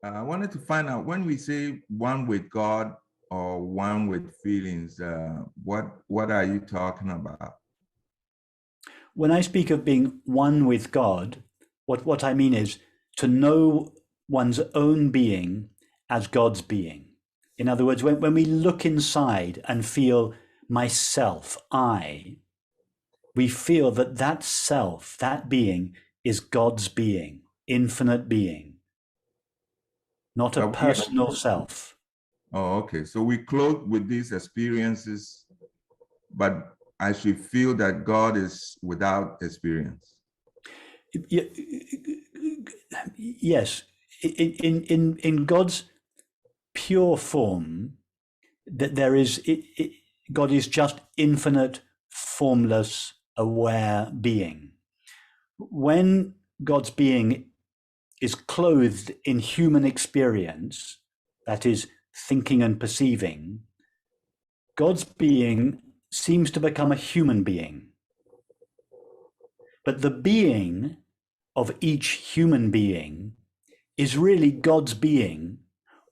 I wanted to find out when we say one with God or one with feelings, what are you talking about? When I speak of being one with God, what I mean is to know one's own being as God's being. In other words, when we look inside and feel myself, we feel that that self, that being, is God's being, infinite being, not a personal self. Oh, okay. So we clothe with these experiences, but I should feel that God is without experience. Yes, in God's pure form, that there is God is just infinite, formless, aware being. When God's being is clothed in human experience, that is thinking and perceiving, God's being seems to become a human being. But the being of each human being is really God's being,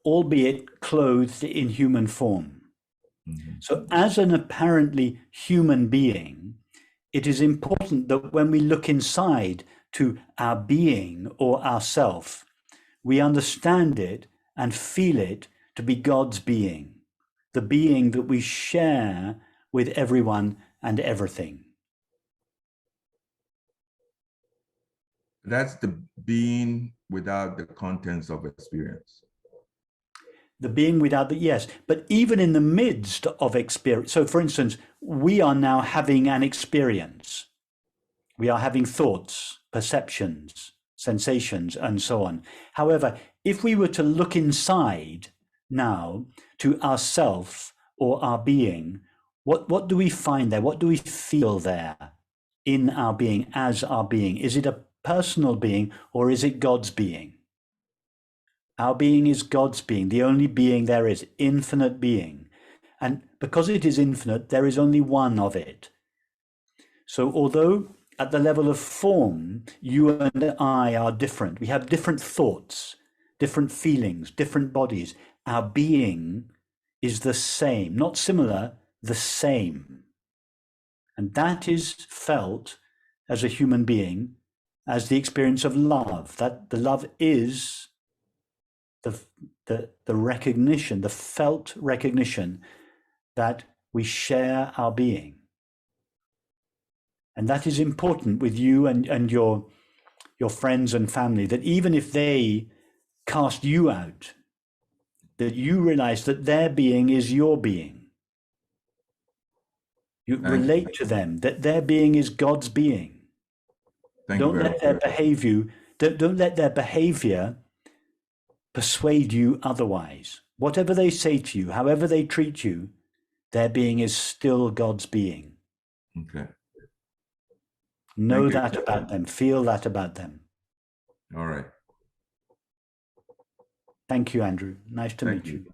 albeit clothed in human form. Mm-hmm. So as an apparently human being, it is important that when we look inside to our being or ourself, we understand it and feel it to be God's being, the being that we share with everyone and everything. That's the being without the contents of experience. The being without the, yes, but even in the midst of experience. So for instance, we are now having an experience. We are having thoughts, perceptions, sensations, and so on. However, if we were to look inside now to ourself or our being, what do we find there? What do we feel there in our being, as our being? Is it a personal being or is it God's being? Our being is God's being, the only being there is, infinite being. And because it is infinite, there is only one of it. So although at the level of form, you and I are different, we have different thoughts, different feelings, different bodies, our being is the same, not similar, the same. And that is felt as a human being as the experience of love, that the love is the recognition, the felt recognition that we share our being. And that is important with you and your friends and family, that even if they cast you out, that you realize that their being is your being. You relate to them, that their being is God's being. Don't let their behavior persuade you otherwise. Whatever they say to you, however they treat you, their being is still God's being. Okay. Know that about them. Feel that about them. All right. Thank you, Andrew. Nice to meet you.